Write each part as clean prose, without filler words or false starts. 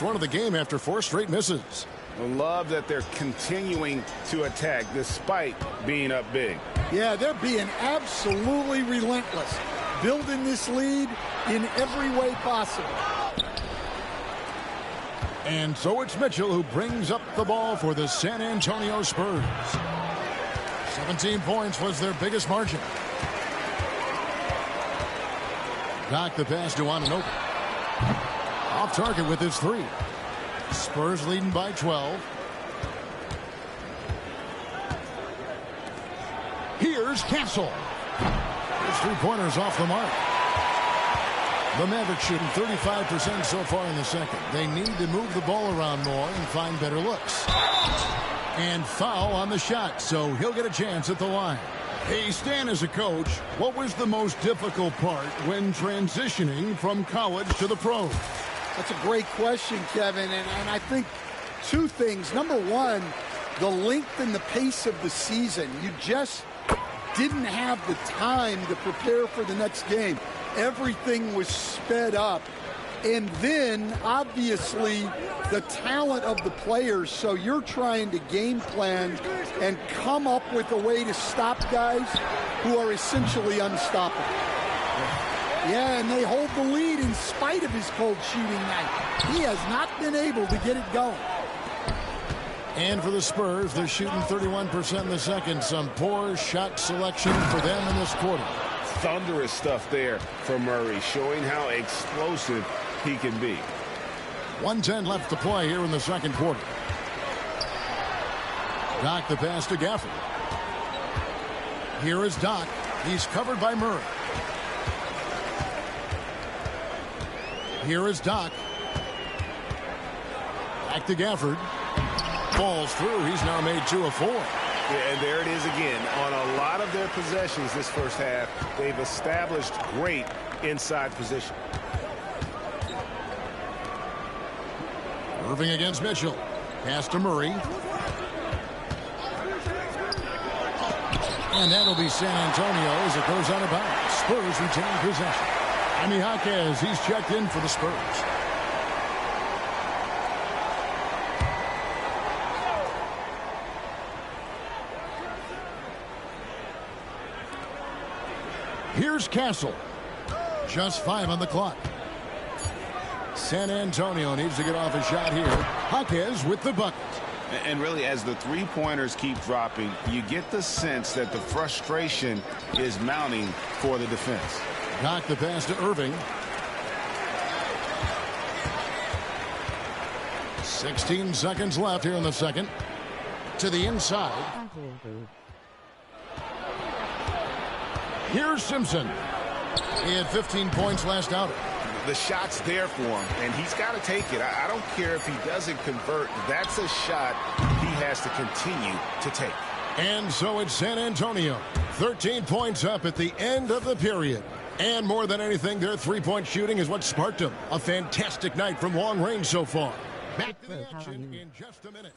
one of the game after 4 straight misses. I love that they're continuing to attack despite being up big. Yeah, they're being absolutely relentless, building this lead in every way possible. And so it's Mitchell who brings up the ball for the San Antonio Spurs. 17 points was their biggest margin. Doc the pass to Anunoby. Off target with his 3. Spurs leading by 12. Here's Castle. His 3-pointers off the mark. The Mavericks shooting 35% so far in the second. They need to move the ball around more and find better looks. And foul on the shot, so he'll get a chance at the line. Hey, Stan, as a coach, what was the most difficult part when transitioning from college to the pros? That's a great question, Kevin, and I think 2 things. Number one, the length and the pace of the season. You just didn't have the time to prepare for the next game. Everything was sped up. And then, obviously, the talent of the players. So you're trying to game plan and come up with a way to stop guys who are essentially unstoppable. Yeah, and they hold the lead in spite of his cold shooting night. He has not been able to get it going. And for the Spurs, they're shooting 31% in the second. Some poor shot selection for them in this quarter. Thunderous stuff there for Murray, showing how explosive he can be. 1:10 left to play here in the second quarter. Doc the pass to Gafford. Here is Doc. He's covered by Murray. Here is Doc. Back to Gafford. Falls through. He's now made 2 of 4. Yeah, and there it is again. On a lot of their possessions this first half, they've established great inside position. Irving against Mitchell. Pass to Murray. And that'll be San Antonio as it goes out of bounds. Spurs retain possession. Jaime Jaquez, he's checked in for the Spurs. Here's Castle. Just 5 on the clock. San Antonio needs to get off a shot here. Jaquez with the bucket. And really, as the 3-pointers keep dropping, you get the sense that the frustration is mounting for the defense. Knock the pass to Irving. 16 seconds left here in the second. To the inside. Here's Simpson. He had 15 points last outing. The shot's there for him, and he's got to take it. I don't care if he doesn't convert. That's a shot he has to continue to take. And so it's San Antonio. 13 points up at the end of the period. And more than anything, their 3-point shooting is what sparked them. A fantastic night from long range so far. Back to the action in just a minute.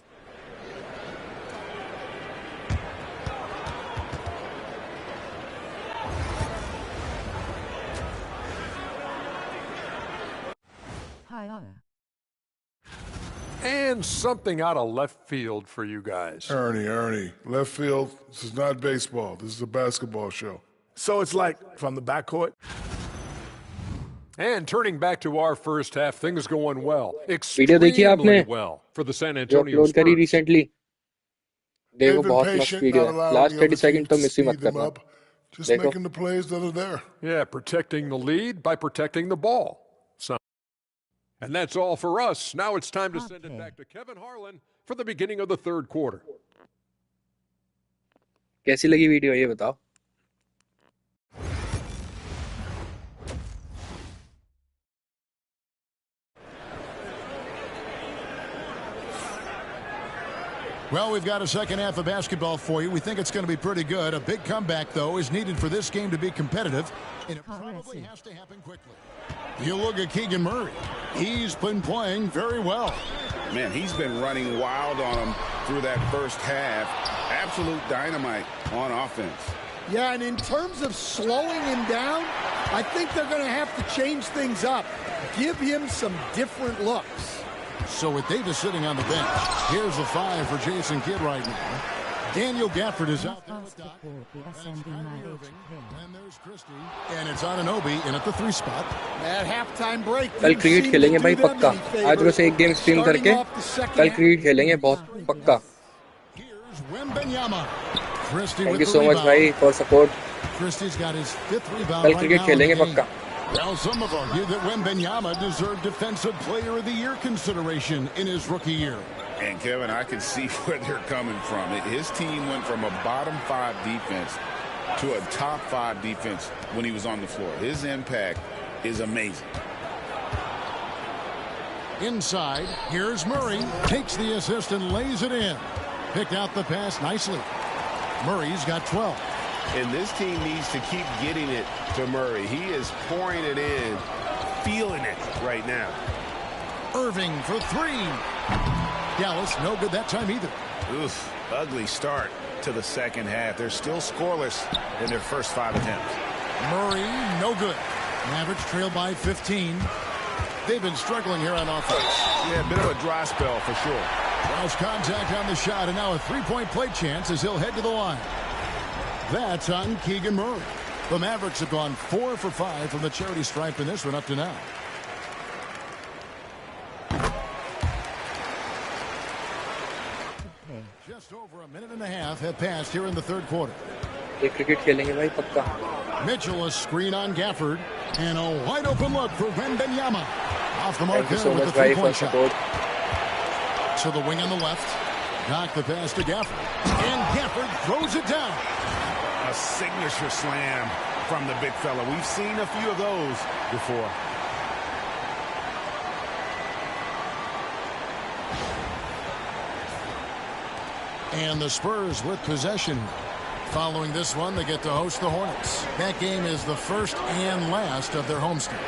And something out of left field for you guys. Ernie, left field, this is not baseball. This is a basketball show. So it's like from the backcourt. And turning back to our first half, things going well. Video देखी आपने well for the San जो Antonio upload करी Spurs. Recently देखो They've been बहुत मस्त patient, video not है allowing last the other 30 second team तो to miss ही मत speed them करना up. Just देखो making the plays that are there. Yeah, protecting the lead by protecting the ball. So, and that's all for us. Now it's time to send it back to Kevin Harlan for the beginning of the third quarter. कैसी लगी video ये बताओ Well, we've got a second half of basketball for you. We think it's going to be pretty good. A big comeback, though, is needed for this game to be competitive, and it probably has to happen quickly. You look at Keegan Murray. He's been playing very well. Man, he's been running wild on him through that first half. Absolute dynamite on offense. Yeah, and in terms of slowing him down, I think they're going to have to change things up. Give him some different looks. So with Davis sitting on the bench, here's the 5 for Jason Kidd right now. Daniel Gafford is out there with Doc. And there's Christie. And it's Anunoby in at the 3 spot. That halftime break. कल cricket खेलेंगे भाई पक्का. आज बस एक game stream करके कल cricket खेलेंगे बहुत पक्का. Here's Wembenyama. Christie Thank with you the so much rebound. भाई for support. Christie's got his 5th rebound कल right क्रिकेट now in खेलेंगे the game. पक्का. Well, some have argued that Wembenyama deserved Defensive Player of the Year consideration in his rookie year. And, Kevin, I can see where they're coming from. His team went from a bottom 5 defense to a top 5 defense when he was on the floor. His impact is amazing. Inside, here's Murray. Takes the assist and lays it in. Picked out the pass nicely. Murray's got 12. And this team needs to keep getting it to Murray. He is pouring it in, feeling it right now. Irving for 3. Dallas, no good that time either. Oof, ugly start to the second half. They're still scoreless in their first 5 attempts. Murray, no good. Mavericks trail by 15. They've been struggling here on offense. Yeah, a bit of a dry spell for sure. Lost contact on the shot, and now a 3-point play chance as he'll head to the line. That's on Keegan Murray. The Mavericks have gone 4 for 5 from the charity stripe in this one up to now. Just over a minute and a half have passed here in the third quarter. ये cricket खेलेंगे भाई पक्का. Mitchell, a screen on Gafford, and a wide open look for Wembenyama. Off the mark Thank you there so with much the भाई for 3-point shot. support. To the wing on the left. Knock the pass to Gafford. And Gafford throws it down. A signature slam from the big fella. We've seen a few of those before. And the Spurs with possession. Following this one, they get to host the Hornets. That game is the first and last of their homestand.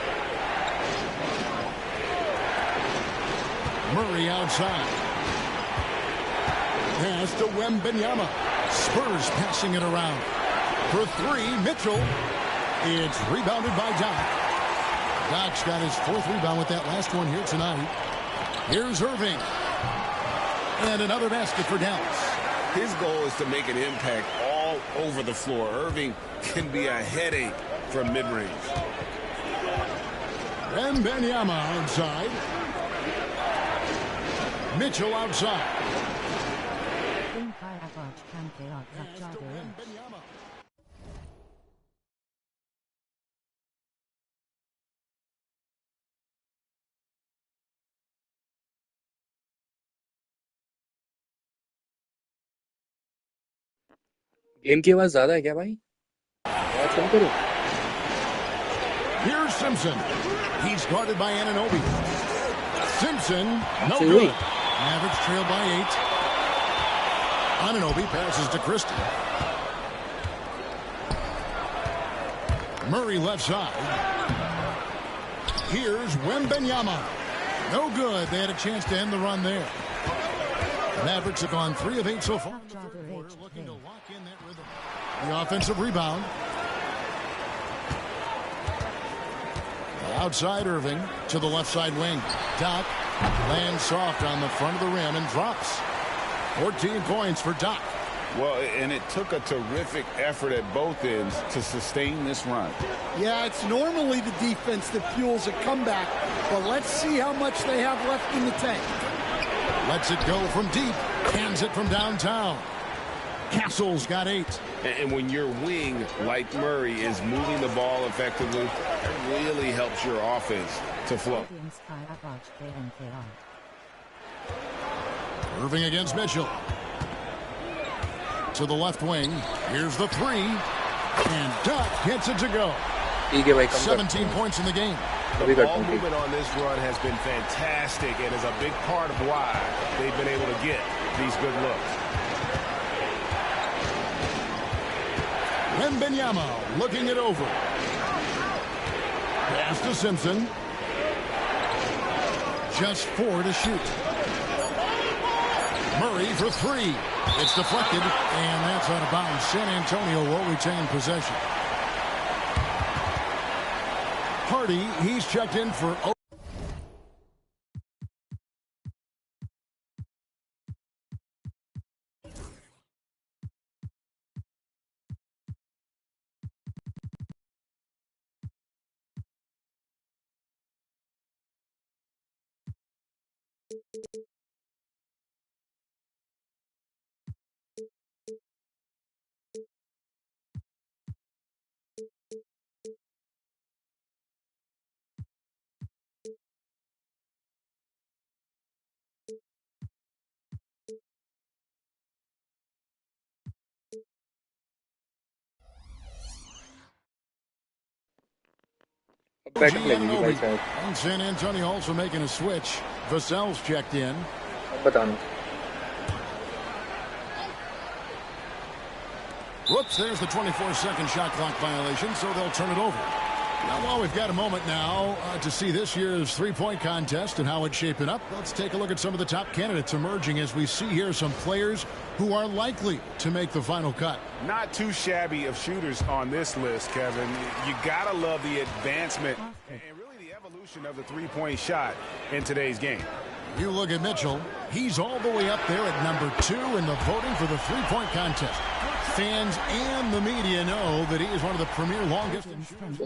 Murray outside. Pass to Wembenyama. Spurs passing it around. For 3, Mitchell. It's rebounded by Doc. Doc's got his 4th rebound with that last one here tonight. Here's Irving. And another basket for Dallas. His goal is to make an impact all over the floor. Irving can be a headache from mid-range. Wembenyama outside. Mitchell outside. Game की आवाज ज्यादा है क्या भाई? आवाज कम करो. Here's Simpson. He's guarded by Anunoby. Simpson, no See, good. Mavericks trail by 8. Anunoby passes to Christie. Murray left side. Here's Wembenyama. No good. They had a chance to end the run there. The Mavericks have gone 3 of 8 so far in the third quarter, looking to lock in that rhythm. The offensive rebound. Outside Irving to the left side wing. Doc lands soft on the front of the rim and drops. 14 points for Doc. Well, and it took a terrific effort at both ends to sustain this run. Yeah, it's normally the defense that fuels a comeback, but let's see how much they have left in the tank. Lets it go from deep. Hands it from downtown. Castle's got 8. And when your wing, like Murray, is moving the ball effectively, it really helps your offense to flow. Irving against Mitchell. To the left wing. Here's the 3. And Doc gets it to go. ठीक है भाई, कम कर. 17 points in the game. The ball movement on this run has been fantastic and is a big part of why they've been able to get these good looks. Wembenyama looking it over. Pass to Simpson. Just 4 to shoot. Murray for 3. It's deflected, and that's out of bounds. San Antonio will retain possession. Hardy, he's checked in for batting लगेगी भाई शायद. And San Antonio also making a switch. Vassell's checked in. अब बताना. Whoops, there's the 24-second shot clock violation, so they'll turn it over. Now, while we've got a moment now to see this year's three-point contest and how it's shaping up, let's take a look at some of the top candidates emerging as we see here some players who are likely to make the final cut. Not too shabby of shooters on this list, Kevin. You gotta love the advancement and really the evolution of the three-point shot in today's game. You look at Mitchell. He's all the way up there at number 2 in the voting for the three-point contest. Fans and the media know that he is one of the premier long-distance shooters.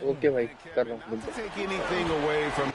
Okay भाई कर रहा हूँ. Take anything away from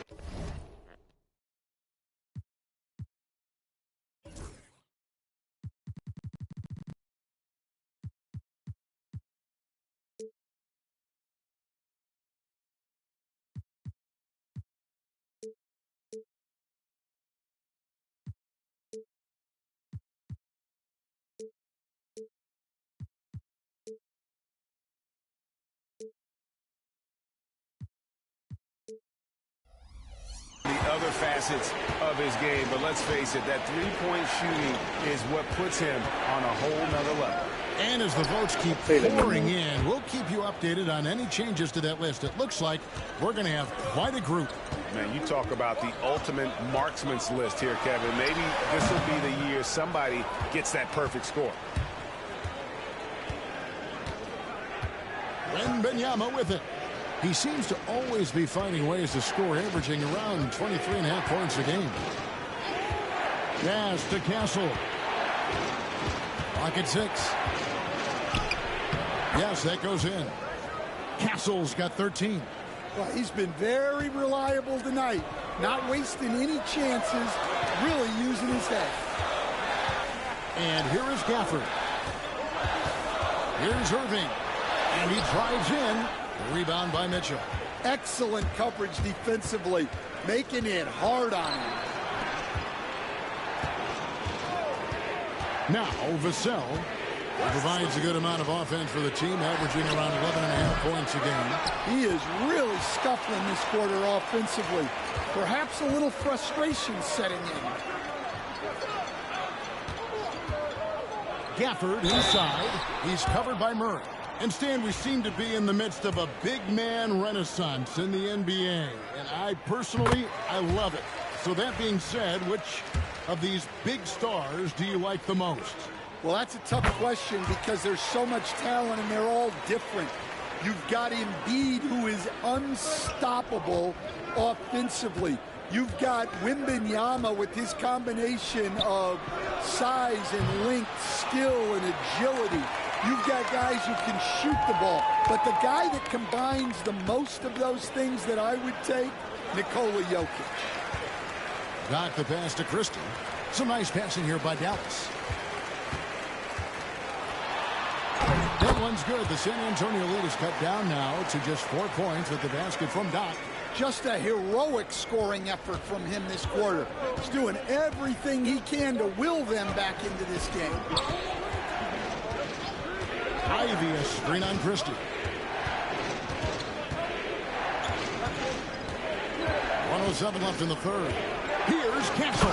the other facets of his game, but let's face it, that three-point shooting is what puts him on a whole nother level. And as the votes keep pouring in, we'll keep you updated on any changes to that list. It looks like we're going to have quite a group. Man, you talk about the ultimate marksman's list here, Kevin. Maybe this will be the year somebody gets that perfect score. Wembenyama with it. He seems to always be finding ways to score, averaging around 23.5 points a game. Yes, to Castle. Pocket 6. Yes, that goes in. Castle's got 13. Well, he's been very reliable tonight. Not wasting any chances, really using his head. And here is Gafford. Here's Irving. And he drives in. Rebound by Mitchell. Excellent coverage defensively, making it hard on him. Now, Vassell provides a good amount of offense for the team, averaging around 11.5 points a game. He is really scuffling this quarter offensively. Perhaps a little frustration setting in. Gafford inside. He's covered by Murray. And Stan, we seem to be in the midst of a big man renaissance in the NBA. And I personally love it. So that being said, which of these big stars do you like the most? Well, that's a tough question because there's so much talent and they're all different. You've got Embiid, who is unstoppable offensively. You've got Wembenyama with his combination of size and length, skill and agility. You've got guys who can shoot the ball. But the guy that combines the most of those things that I would take, Nikola Jokic. Got the pass to Christie. Some nice passing here by Dallas. That one's good. The San Antonio lead is cut down now to just 4 points with the basket from Doc. Just a heroic scoring effort from him this quarter. He's doing everything he can to will them back into this game. Ivy, a screen on Christie. 1:07 left in the third. Here's Castle.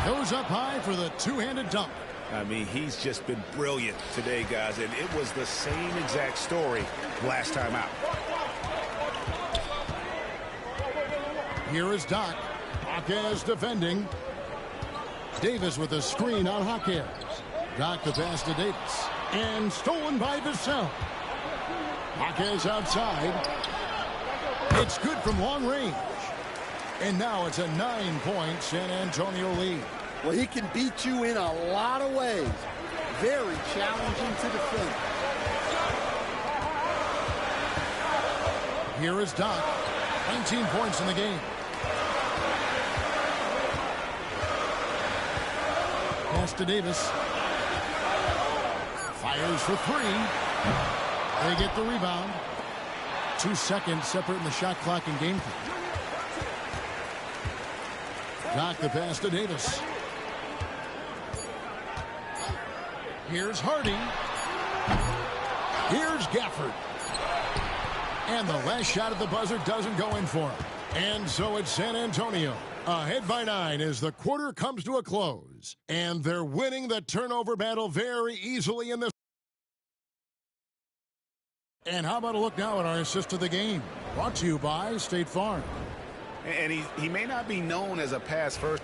Goes up high for the two-handed dunk. I mean, he's just been brilliant today, guys, and it was the same exact story last time out. Here is Doc. Jaquez defending. Davis with a screen on Jaquez. Doc the pass to Davis. And stolen by Vassell. Jaquez outside. It's good from long range. And now it's a 9-point San Antonio lead. Well, he can beat you in a lot of ways. Very challenging to defend. Here is Doc. 19 points in the game. pass to Davis. Fires for three. They get the rebound. 2 seconds separating the shot clock and game clock. Doc the pass to Davis. Here's Hardy. Here's Gafford. And the last shot at the buzzer doesn't go in for him. And so it's San Antonio ahead by 9 as the quarter comes to a close. And they're winning the turnover battle very easily in this. And how about a look now at our assist of the game? Brought to you by State Farm. And he may not be known as a pass first.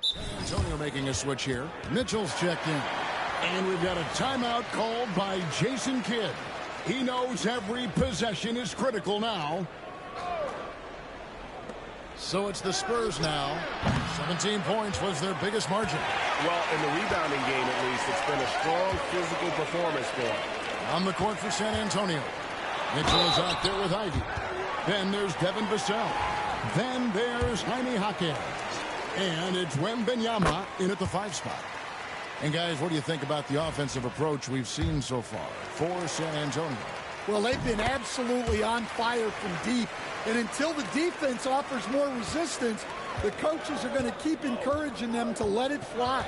San Antonio making a switch here. Mitchell's checked in. And we've got a timeout called by Jason Kidd. He knows every possession is critical now. So it's the Spurs now. 17 points was their biggest margin. Well, in the rebounding game, at least, it's been a strong physical performance for him. On the court for San Antonio. Mitchell is out there with Ivy. Then there's Devin Vassell. Then there's Jaime Jaquez. And it's Wembenyama in at the 5 spot. And, guys, what do you think about the offensive approach we've seen so far for San Antonio? Well, they've been absolutely on fire from deep. And until the defense offers more resistance, the coaches are going to keep encouraging them to let it fly.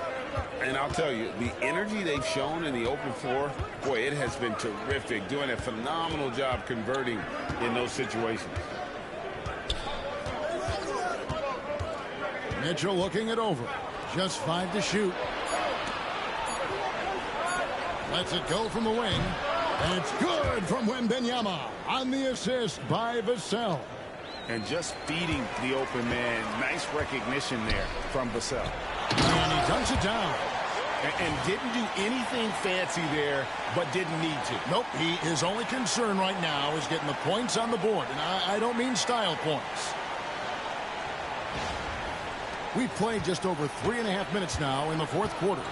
And I'll tell you, the energy they've shown in the open floor, boy, it has been terrific. Doing a phenomenal job converting in those situations. Mitchell looking it over. Just 5 to shoot. Lets it go from the wing. And it's good from Wembenyama on the assist by Vassell. And just feeding the open man. Nice recognition there from Vassell. And he dunks it down. And didn't do anything fancy there, but didn't need to. Nope, his only concern right now is getting the points on the board. And I don't mean style points. We've played just over 3.5 minutes now in the fourth quarter.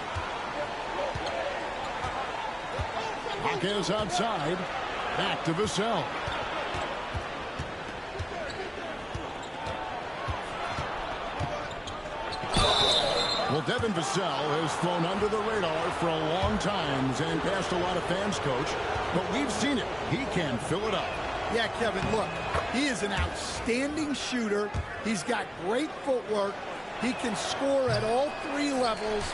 Jaquez outside. Back to Vassell. Well, Devin Vassell has flown under the radar for a long time and passed a lot of fans, Coach. But we've seen it. He can fill it up. Yeah, Kevin, look, he is an outstanding shooter. He's got great footwork. He can score at all 3 levels.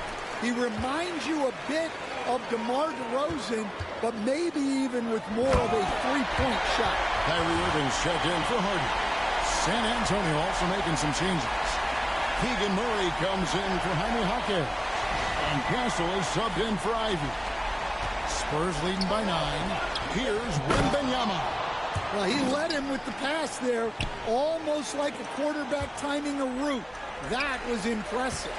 He reminds you a bit of DeMar DeRozan, but maybe even with more of a 3-point shot. Kyrie Irving's checked in for Hardy. San Antonio also making some changes. Keegan Murray comes in for Jaime Jaquez. And Castle is subbed in for Ivy. Spurs leading by 9. Here's Wembenyama. Well, he led him with the pass there, almost like a quarterback timing a route. That was impressive.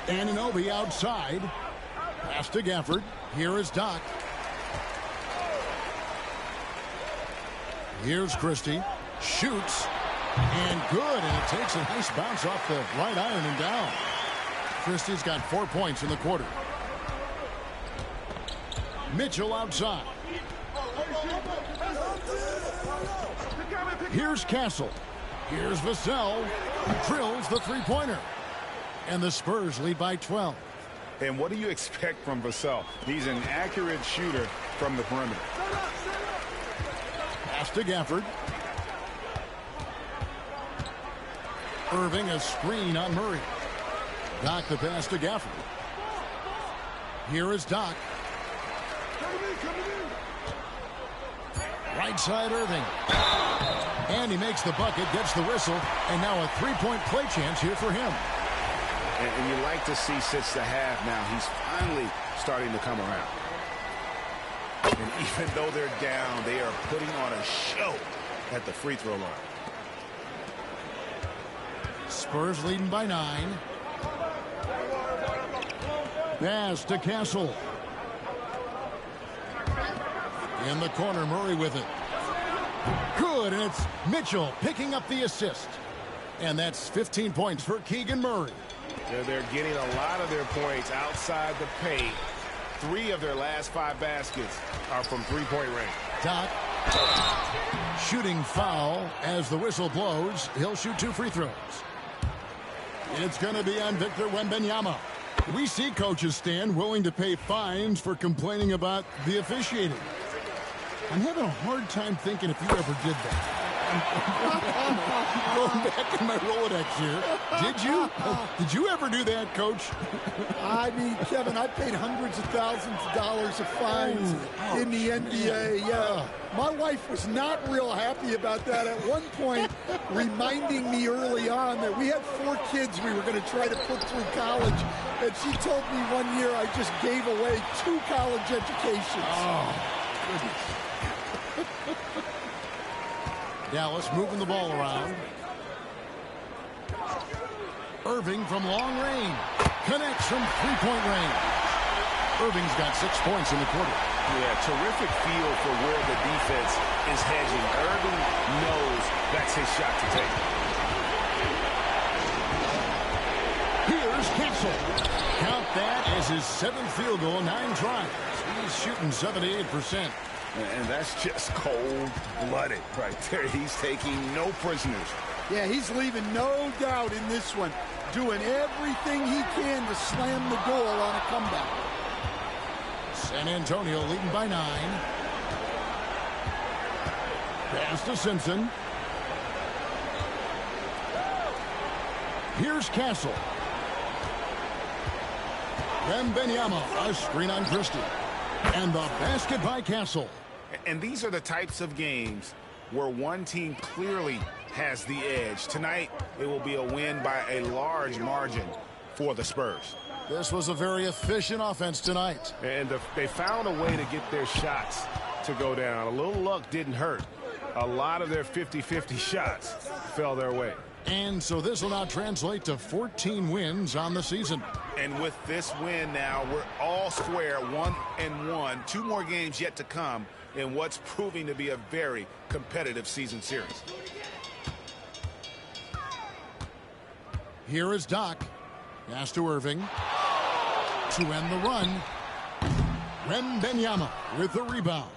Anunoby outside. Pass to Gafford. Here is Doc. Here's Christie. Shoots. And good. And it takes a nice bounce off the right iron and down. Christie's got 4 points in the quarter. Mitchell outside. Here's Castle. Here's Vassell. Drills the 3-pointer. And the Spurs lead by 12. And what do you expect from Vassell? He's an accurate shooter from the perimeter. Pass to Gafford. Irving a screen on Murray. Doc the pass to Gafford. Here is Doc. Right side Irving. And he makes the bucket, gets the whistle, and now a 3-point play chance here for him. And you like to see since the half now, he's finally starting to come around. And even though they're down, they are putting on a show at the free throw line. Spurs leading by 9. Pass to Castle. In the corner, Murray with it. Good, and it's Mitchell picking up the assist. And that's 15 points for Keegan Murray. They're getting a lot of their points outside the paint. 3 of their last 5 baskets are from three-point range. Doc, shooting foul as the whistle blows. He'll shoot 2 free throws. It's going to be on Victor Wembenyama. We see coaches, Stan, willing to pay fines for complaining about the officiating. I'm having a hard time thinking if you ever did that. I'm going back in my Rolodex here. Did you ever do that, Coach? I mean, Kevin, I paid hundreds of thousands of dollars of fines in the NBA. Yeah, my wife was not real happy about that. At one point, reminding me early on that we had 4 kids we were going to try to put through college, and she told me one year I just gave away 2 college educations. Oh, goodness. Dallas moving the ball around. Irving from long range. Connects from three-point range. Irving's got 6 points in the quarter. Yeah, terrific feel for where the defense is hedging. Irving knows that's his shot to take. Here's Castle. Count that as his 7th field goal, 9 tries. He's shooting 78%. And that's just cold-blooded right there. He's taking no prisoners. Yeah, he's leaving no doubt in this one. Doing everything he can to slam the door on a comeback. San Antonio leading by 9. Pass to Simpson. Here's Castle. Wembenyama, a screen on Christie. And the basket by Castle. And these are the types of games where one team clearly has the edge. Tonight, it will be a win by a large margin for the Spurs. This was a very efficient offense tonight. And they found a way to get their shots to go down. A little luck didn't hurt. A lot of their 50-50 shots fell their way. And so this will now translate to 14 wins on the season. And with this win now, we're all square, 1-1. 2 more games yet to come in what's proving to be a very competitive season series. Here is Doc. Pass to Irving. To end the run. Wembenyama with the rebound.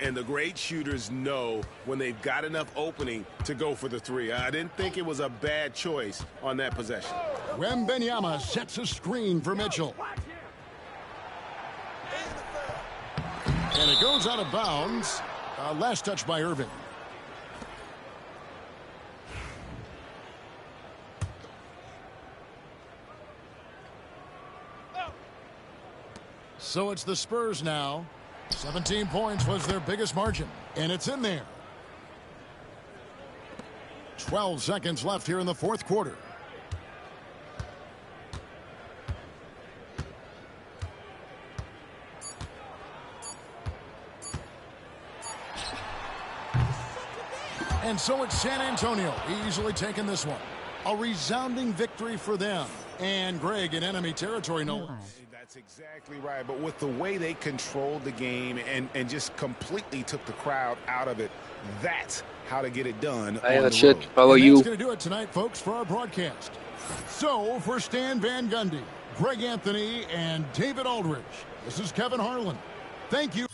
And the great shooters know when they've got enough opening to go for the 3. I didn't think it was a bad choice on that possession. Wembenyama sets a screen for Mitchell. And it goes out of bounds. Last touch by Irving. So it's the Spurs now. 17 points was their biggest margin, and it's in there. 12 seconds left here in the 4th quarter. And so it's San Antonio easily taking this one. A resounding victory for them. And Greg in enemy territory, no less. That's exactly right. But with the way they controlled the game and just completely took the crowd out of it, that's how to get it done. Hi, Arshit. How are you? That's going to do it tonight, folks, for our broadcast. So for Stan Van Gundy, Greg Anthony, and David Aldridge, this is Kevin Harlan. Thank you.